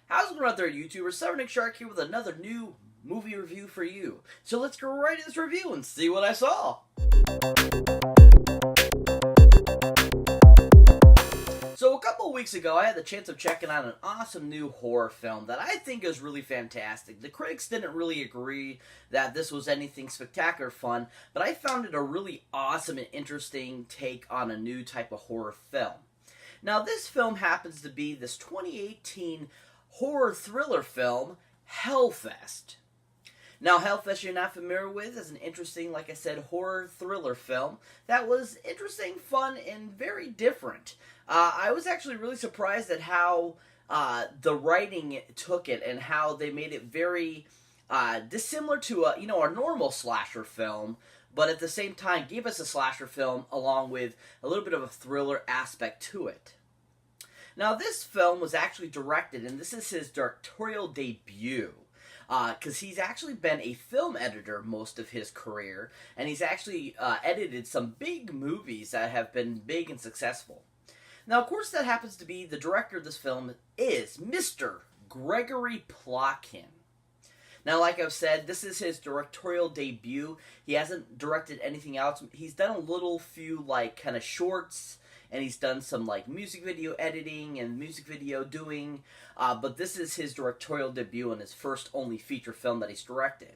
How's it going out there, YouTuber? Cyberneticshark here with another new movie review for you. So let's go right into this review and see what I saw. So a couple weeks ago, I had the chance of checking out an awesome new horror film that I think is really fantastic. The critics didn't really agree that this was anything spectacular fun, but I found it a really awesome and interesting take on a new type of horror film. Now, this film happens to be this 2018 horror thriller film, HellFest. Now, HellFest you're not familiar with is an interesting, like I said, horror thriller film that was interesting, fun, and very different. I was actually really surprised at how the writing took it and how they made it very dissimilar to a normal slasher film, but at the same time gave us a slasher film along with a little bit of a thriller aspect to it. Now, this film was actually directed, and this is his directorial debut, because he's actually been a film editor most of his career, and he's actually edited some big movies that have been big and successful. Now, of course, that happens to be the director of this film is Mr. Gregory Plotkin. Now, like I've said, this is his directorial debut. He hasn't directed anything else. He's done a little few, kind of shorts, and he's done some, music video editing and music video doing, but this is his directorial debut and his first only feature film that he's directed.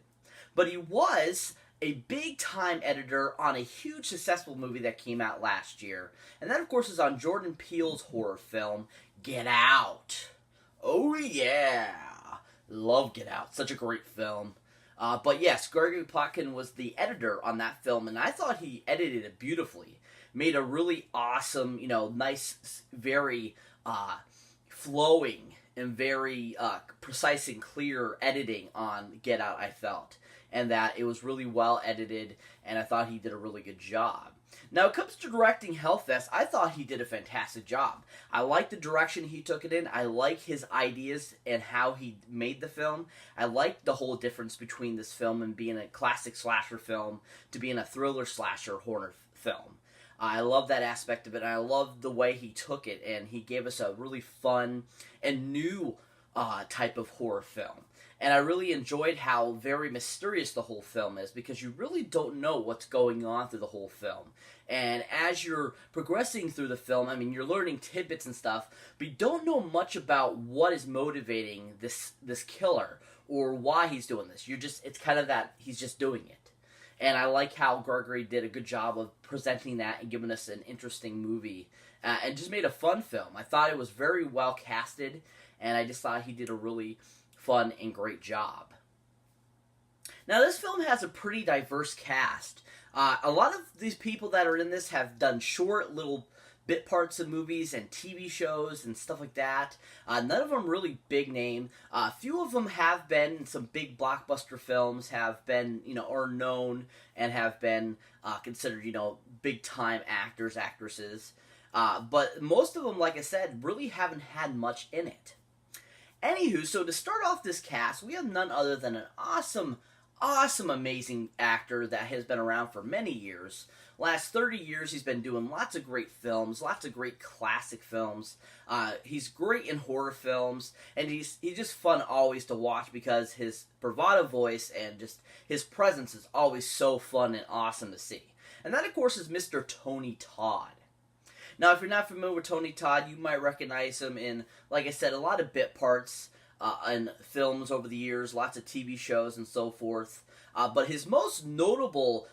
But he was a big-time editor on a huge successful movie that came out last year, and that, of course, is on Jordan Peele's horror film, Get Out. Oh, yeah! Love Get Out. Such a great film. But yes, Gregory Plotkin was the editor on that film, and I thought he edited it beautifully. Made a really awesome, nice, very flowing and very precise and clear editing on Get Out, I felt. And that it was really well edited, and I thought he did a really good job. Now, when it comes to directing HellFest, I thought he did a fantastic job. I like the direction he took it in. I like his ideas and how he made the film. I like the whole difference between this film and being a classic slasher film to being a thriller slasher horror film. I love that aspect of it, and I love the way he took it, and he gave us a really fun and new type of horror film. And I really enjoyed how very mysterious the whole film is, because you really don't know what's going on through the whole film. And as you're progressing through the film, you're learning tidbits and stuff, but you don't know much about what is motivating this killer or why he's doing this. It's kind of that he's just doing it. And I like how Gregory did a good job of presenting that and giving us an interesting movie. And just made a fun film. I thought it was very well casted, and I just thought he did a really fun and great job. Now, this film has a pretty diverse cast. A lot of these people that are in this have done short little bit parts of movies and TV shows and stuff like that. None of them really big name. A few of them have been in some big blockbuster films, have been, are known and have been considered, big time actors, actresses. But most of them, like I said, really haven't had much in it. Anywho, so to start off this cast, we have none other than an awesome, amazing actor that has been around for many years. Last 30 years, he's been doing lots of great films, lots of great classic films. He's great in horror films, and he's just fun always to watch because his bravado voice and just his presence is always so fun and awesome to see. And that, of course, is Mr. Tony Todd. Now, if you're not familiar with Tony Todd, you might recognize him in, like I said, a lot of bit parts in films over the years, lots of TV shows and so forth. But his most notable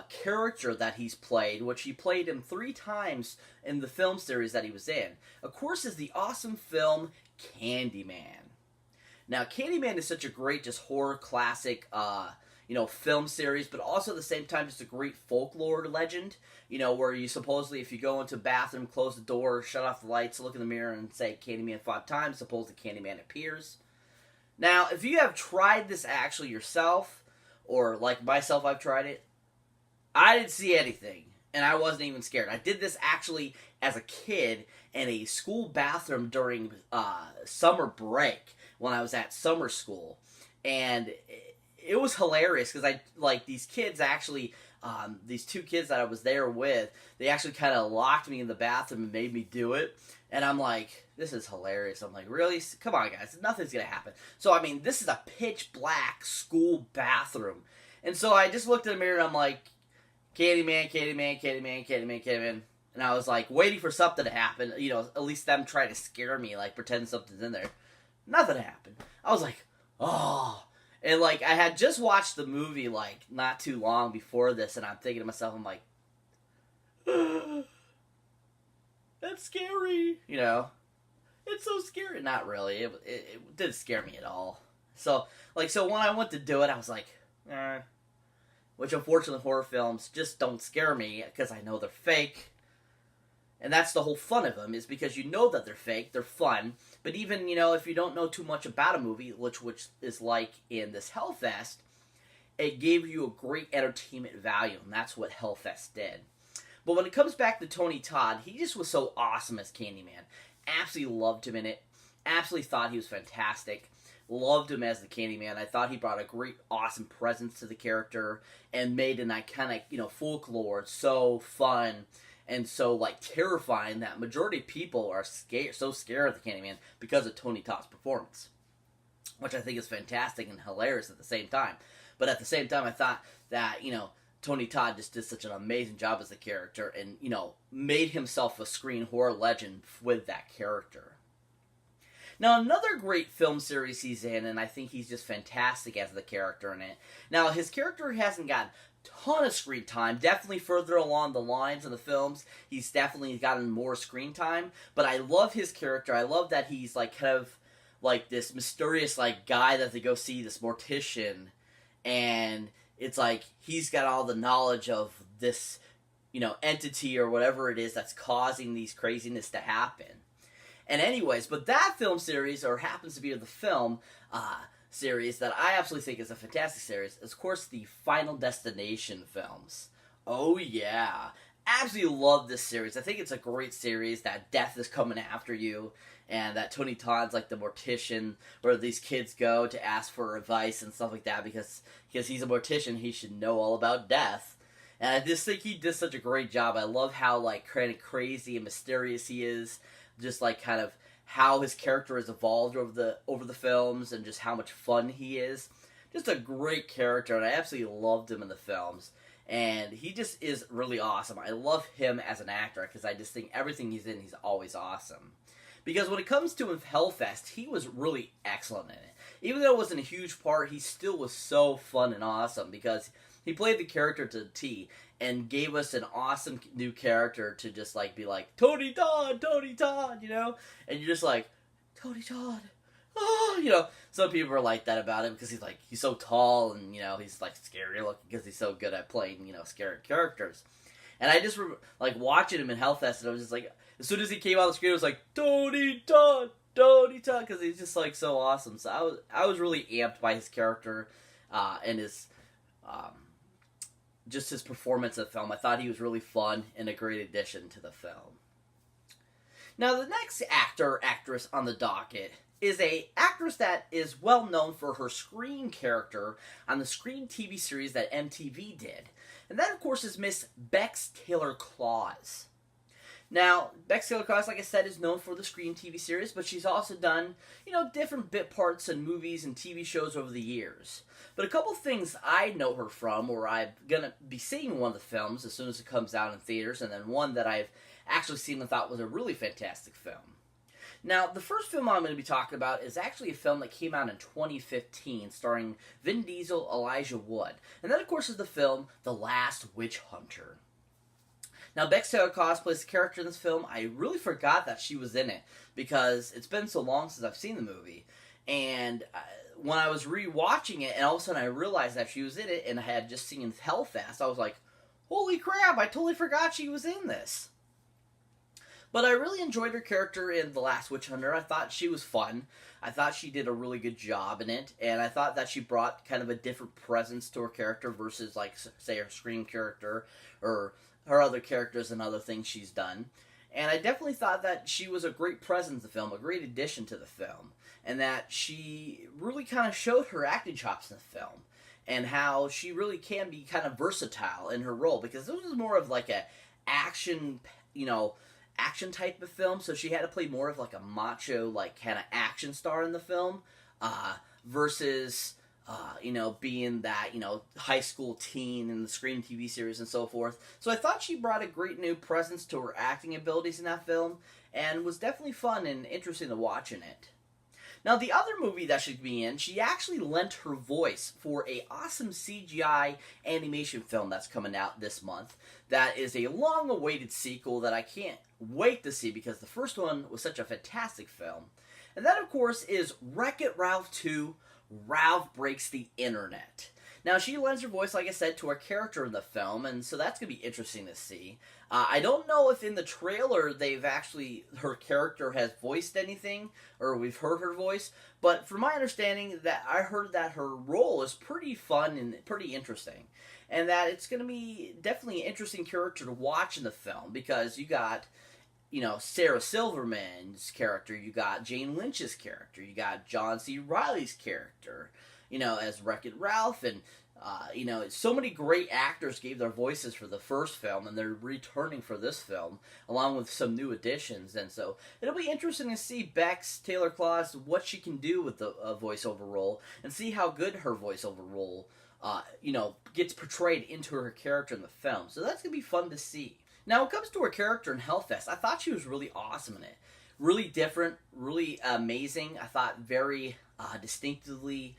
character that he's played, which he played him 3 times in the film series that he was in, of course, is the awesome film Candyman. Now, Candyman is such a great just horror classic film series, but also at the same time just a great folklore legend, where you supposedly, if you go into a bathroom, close the door, shut off the lights, look in the mirror, and say Candyman 5 times, supposedly Candyman appears. Now, if you have tried this actually yourself, or like myself, I've tried it, I didn't see anything, and I wasn't even scared. I did this actually as a kid in a school bathroom during summer break when I was at summer school, and it was hilarious because these kids actually, these 2 kids that I was there with, they actually kind of locked me in the bathroom and made me do it, and I'm like, this is hilarious. I'm like, really? Come on, guys. Nothing's going to happen. So, I mean, this is a pitch black school bathroom. And so I just looked in the mirror and I'm like, Candyman, Candyman, Candyman, Candyman, Candyman. And I was like waiting for something to happen. You know, at least them trying to scare me, like pretend something's in there. Nothing happened. I was like, oh. And like I had just watched the movie like not too long before this, and I'm thinking to myself, I'm like, that's scary. You know, it's so scary. Not really. It didn't scare me at all. So when I went to do it, I was like, which unfortunately horror films just don't scare me because I know they're fake. And that's the whole fun of them, is because you know that they're fake, they're fun, but even, you know, if you don't know too much about a movie, which is like in this HellFest, it gave you a great entertainment value, and that's what HellFest did. But when it comes back to Tony Todd, he just was so awesome as Candyman. Absolutely loved him in it, absolutely thought he was fantastic, loved him as the Candyman. I thought he brought a great, awesome presence to the character, and made an iconic, you know, folklore so fun, and so, like, terrifying that majority of people are so scared of the Candyman because of Tony Todd's performance. Which I think is fantastic and hilarious at the same time. But at the same time, I thought that, you know, Tony Todd just did such an amazing job as the character and, you know, made himself a screen horror legend with that character. Now, another great film series he's in, and I think he's just fantastic as the character in it. Now, his character hasn't gotten ton of screen time, definitely further along the lines of the films, he's definitely gotten more screen time, but I love his character. I love that he's like kind of like this mysterious like guy that they go see, this mortician, and it's like he's got all the knowledge of this, you know, entity or whatever it is that's causing these craziness to happen. And anyways, but that film series, or happens to be the film series that I absolutely think is a fantastic series, is of course the Final Destination films. Oh yeah, absolutely love this series. I think it's a great series, that death is coming after you, and that Tony Todd's like the mortician, where these kids go to ask for advice and stuff like that, because he's a mortician, he should know all about death. And I just think he did such a great job. I love how like kind of crazy and mysterious he is, just like kind of how his character has evolved over the films, and just how much fun he is. Just a great character, and I absolutely loved him in the films. And he just is really awesome. I love him as an actor, because I just think everything he's in, he's always awesome. Because when it comes to HellFest, he was really excellent in it. Even though it wasn't a huge part, he still was so fun and awesome, because he played the character to the T, and gave us an awesome new character to just like be like, Tony Todd, you know? And you're just like, Tony Todd, oh, you know? Some people are like that about him because he's so tall, and, you know, he's like scary looking because he's so good at playing, you know, scary characters. And I just like watching him in HellFest, and I was just like, as soon as he came out the screen, I was like, Tony Todd, because he's just like so awesome. So I was really amped by his character and his just his performance in the film. I thought he was really fun and a great addition to the film. Now, the next actress on the docket is a actress that is well known for her Scream character on the Scream TV series that MTV did. And that, of course, is Miss Bex Taylor Claus. Now, Bex Taylor Claus, like I said, is known for the Scream TV series, but she's also done, you know, different bit parts in movies and TV shows over the years. But a couple things I know her from, or I'm going to be seeing one of the films as soon as it comes out in theaters, and then one that I've actually seen and thought was a really fantastic film. Now, the first film I'm going to be talking about is actually a film that came out in 2015, starring Vin Diesel, Elijah Wood. And that, of course, is the film The Last Witch Hunter. Now, Bex Taylor Claus plays the character in this film. I really forgot that she was in it, because it's been so long since I've seen the movie. And when I was re-watching it, and all of a sudden I realized that she was in it, and I had just seen HellFest, I was like, holy crap, I totally forgot she was in this. But I really enjoyed her character in The Last Witch Hunter. I thought she was fun. I thought she did a really good job in it, and I thought that she brought kind of a different presence to her character versus, like, say, her Scream character, or her other characters and other things she's done. And I definitely thought that she was a great presence in the film, a great addition to the film, and that she really kind of showed her acting chops in the film, and how she really can be kind of versatile in her role, because this was more of like a action, you know, action type of film, so she had to play more of like a macho, like kind of action star in the film, versus being that, high school teen in the Scream TV series and so forth. So I thought she brought a great new presence to her acting abilities in that film, and was definitely fun and interesting to watch in it. Now, the other movie that she'd be in, she actually lent her voice for a awesome CGI animation film that's coming out this month. That is a long-awaited sequel that I can't wait to see because the first one was such a fantastic film. And that, of course, is Wreck-It Ralph 2, Ralph Breaks the Internet. Now, she lends her voice, like I said, to her character in the film, and so that's going to be interesting to see. I don't know if in the trailer her character has voiced anything, or we've heard her voice, but from my understanding, that I heard that her role is pretty fun and pretty interesting. And that it's going to be definitely an interesting character to watch in the film, because you got, Sarah Silverman's character, you got Jane Lynch's character, you got John C. Reilly's character, as Wreck-It Ralph, and, so many great actors gave their voices for the first film, and they're returning for this film, along with some new additions, and so it'll be interesting to see Bex Taylor Claus, what she can do with the voiceover role, and see how good her voiceover role, gets portrayed into her character in the film, so that's going to be fun to see. Now, when it comes to her character in HellFest, I thought she was really awesome in it. Really different, really amazing. I thought very distinctively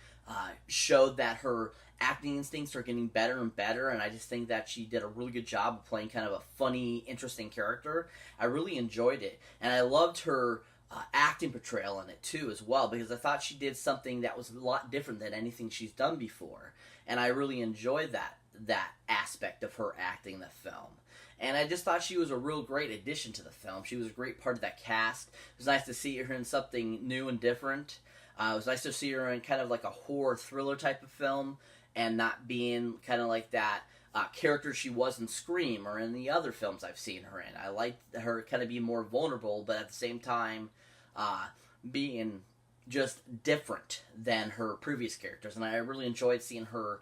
showed that her acting instincts are getting better and better, and I just think that she did a really good job of playing kind of a funny, interesting character. I really enjoyed it, and I loved her acting portrayal in it too as well, because I thought she did something that was a lot different than anything she's done before, and I really enjoyed that aspect of her acting in the film. And I just thought she was a real great addition to the film. She was a great part of that cast. It was nice to see her in something new and different. It was nice to see her in kind of like a horror thriller type of film, and not being kind of like that character she was in Scream or in the other films I've seen her in. I liked her kind of being more vulnerable, but at the same time being just different than her previous characters. And I really enjoyed seeing her,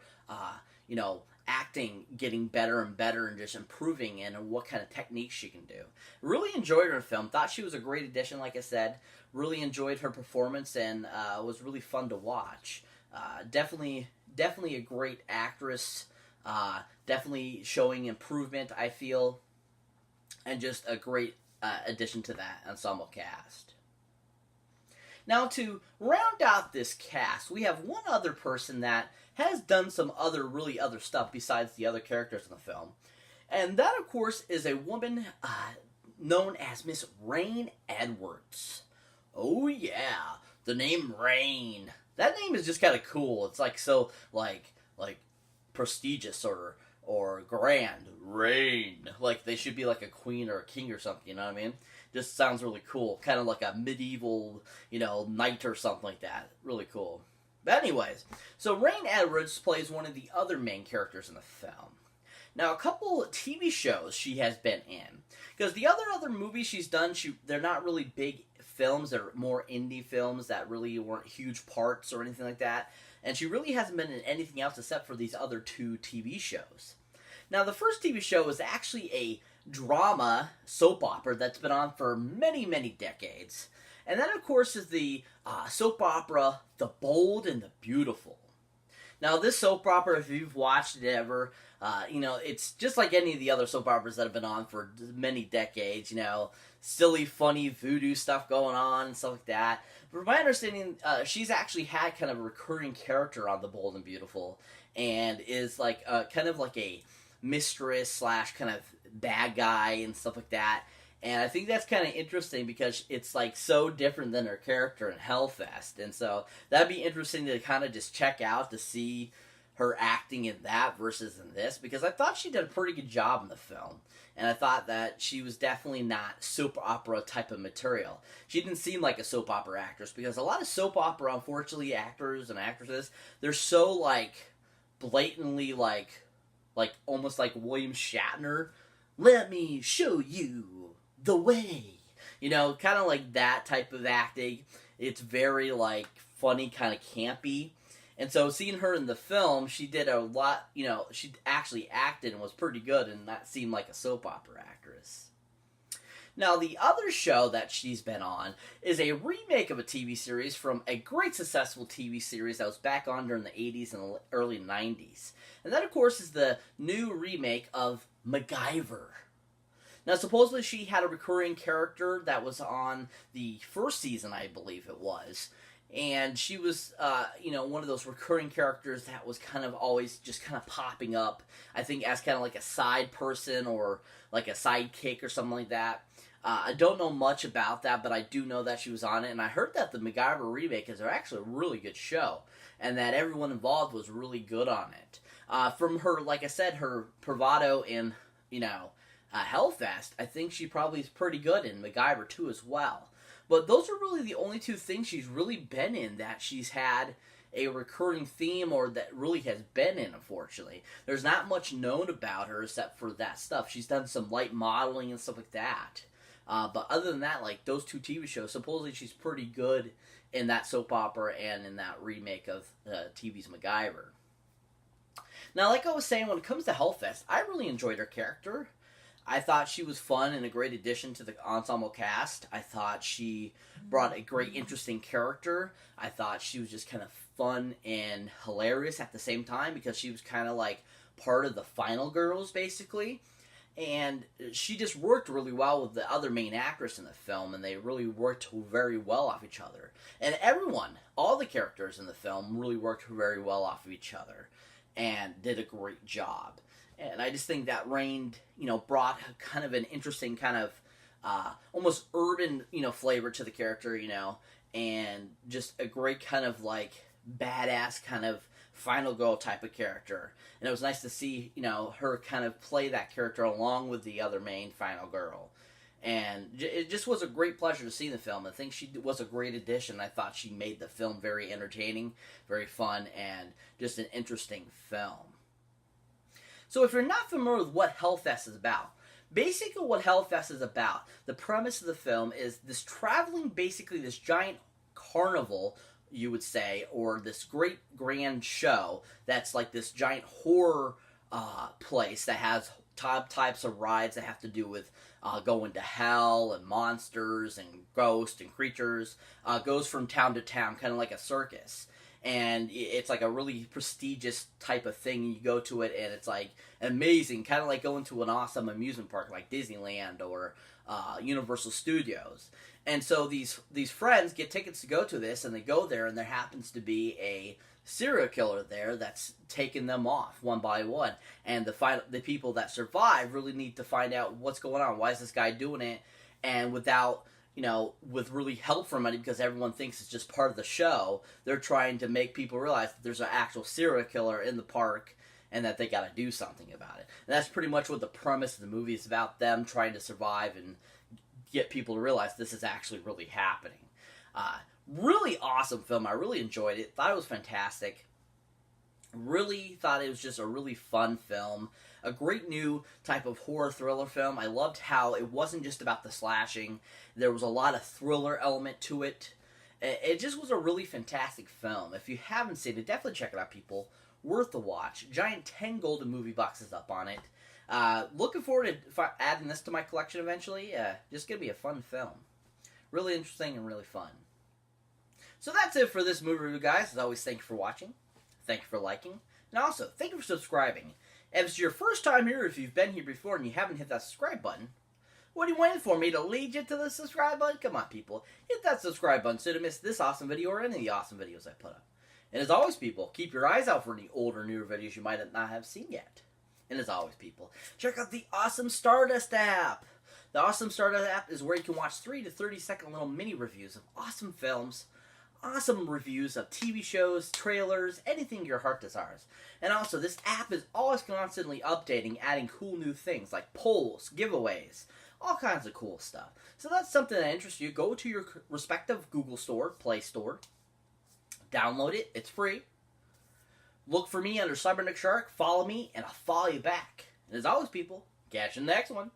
acting getting better and better and just improving and what kind of techniques she can do. Really enjoyed her film. Thought she was a great addition, like I said. Really enjoyed her performance, and was really fun to watch. Definitely a great actress. Definitely showing improvement, I feel. And just a great addition to that ensemble cast. Now, to round out this cast, we have one other person that has done some other stuff besides the other characters in the film. And that, of course, is a woman known as Miss Rain Edwards. Oh, yeah. The name Rain. That name is just kind of cool. It's like so, like prestigious or grand. Rain. Like they should be like a queen or a king or something, you know what I mean? Just sounds really cool. Kind of like a medieval, knight or something like that. Really cool. But anyways, so Rain Edwards plays one of the other main characters in the film. Now, a couple TV shows she has been in. Because the other movies she's done, they're not really big films. They're more indie films that really weren't huge parts or anything like that. And she really hasn't been in anything else except for these other two TV shows. Now, the first TV show was actually a drama soap opera that's been on for many, many decades. And that, of course, is the soap opera The Bold and the Beautiful. Now, this soap opera, if you've watched it ever, it's just like any of the other soap operas that have been on for many decades, silly, funny voodoo stuff going on and stuff like that. From my understanding, she's actually had kind of a recurring character on The Bold and Beautiful, and is like kind of like a mistress slash kind of bad guy and stuff like that. And I think that's kind of interesting because it's like so different than her character in HellFest. And so that'd be interesting to kind of just check out to see her acting in that versus in this, because I thought she did a pretty good job in the film. And I thought that she was definitely not soap opera type of material. She didn't seem like a soap opera actress, because a lot of soap opera, unfortunately, actors and actresses, they're so like blatantly like almost like William Shatner. Let me show you the way. Kind of like that type of acting. It's very like funny, kind of campy. And so seeing her in the film, she did a lot, she actually acted and was pretty good and not seem like a soap opera actress. Now, the other show that she's been on is a remake of a TV series from a great successful TV series that was back on during the 80s and early 90s. And that, of course, is the new remake of MacGyver. Now, supposedly she had a recurring character that was on the first season, I believe it was. And she was, one of those recurring characters that was kind of always just kind of popping up, I think, as kind of like a side person or like a sidekick or something like that. I don't know much about that, but I do know that she was on it. And I heard that the MacGyver remake is actually a really good show, and that everyone involved was really good on it. From her, like I said, her bravado in, HellFest, I think she probably is pretty good in MacGyver too as well. But those are really the only two things she's really been in that she's had a recurring theme or that really has been in, unfortunately. There's not much known about her except for that stuff. She's done some light modeling and stuff like that. But other than that, like those two TV shows, supposedly she's pretty good in that soap opera and in that remake of TV's MacGyver. Now, like I was saying, when it comes to HellFest, I really enjoyed her character. I thought she was fun and a great addition to the ensemble cast. I thought she brought a great, interesting character. I thought she was just kind of fun and hilarious at the same time because she was kind of like part of the final girls, basically. And she just worked really well with the other main actress in the film, and they really worked very well off each other. And everyone, all the characters in the film, really worked very well off of each other and did a great job. And I just think that brought kind of an interesting kind of almost urban, flavor to the character, and just a great kind of like badass kind of final girl type of character. And it was nice to see, her kind of play that character along with the other main final girl. And it just was a great pleasure to see the film. I think she was a great addition. I thought she made the film very entertaining, very fun, and just an interesting film. So if you're not familiar with what HellFest is about, basically what HellFest is about, the premise of the film is this this giant carnival, you would say, or this great grand show that's like this giant horror place that has types of rides that have to do with going to hell and monsters and ghosts and creatures. Goes from town to town, kind of like a circus. And it's like a really prestigious type of thing. You go to it and it's like amazing, kind of like going to an awesome amusement park like Disneyland or Universal Studios. And so these friends get tickets to go to this, and they go there, and there happens to be a serial killer there that's taking them off one by one. And the people that survive really need to find out what's going on. Why is this guy doing it? And without, with really help from it, because everyone thinks it's just part of the show, they're trying to make people realize that there's an actual serial killer in the park and that they got to do something about it. And that's pretty much what the premise of the movie is about, them trying to survive and get people to realize this is actually really happening. Really awesome film. I really enjoyed it. Thought it was fantastic. Really thought it was just a really fun film. A great new type of horror thriller film. I loved how it wasn't just about the slashing. There was a lot of thriller element to it. It just was a really fantastic film. If you haven't seen it, definitely check it out, people. Worth the watch. Giant 10 golden movie boxes up on it. Looking forward to adding this to my collection eventually. Just going to be a fun film. Really interesting and really fun. So that's it for this movie review, guys. As always, thank you for watching. Thank you for liking. And also, thank you for subscribing. If it's your first time here, if you've been here before and you haven't hit that subscribe button, what are you waiting for? Me to lead you to the subscribe button? Come on, people. Hit that subscribe button so you don't miss this awesome video or any of the awesome videos I put up. And as always, people, keep your eyes out for any older, newer videos you might not have seen yet. And as always, people, check out the Awesome Stardust app. The Awesome Stardust app is where you can watch 3 to 30-second little mini reviews of awesome films, awesome reviews of TV shows, trailers, anything your heart desires. And also, this app is always constantly updating, adding cool new things like polls, giveaways, all kinds of cool stuff. So that's something that interests you. Go to your respective Google Store, Play Store, download it. It's free. Look for me under Cyberneticshark, follow me, and I'll follow you back. And as always, people, catch you in the next one.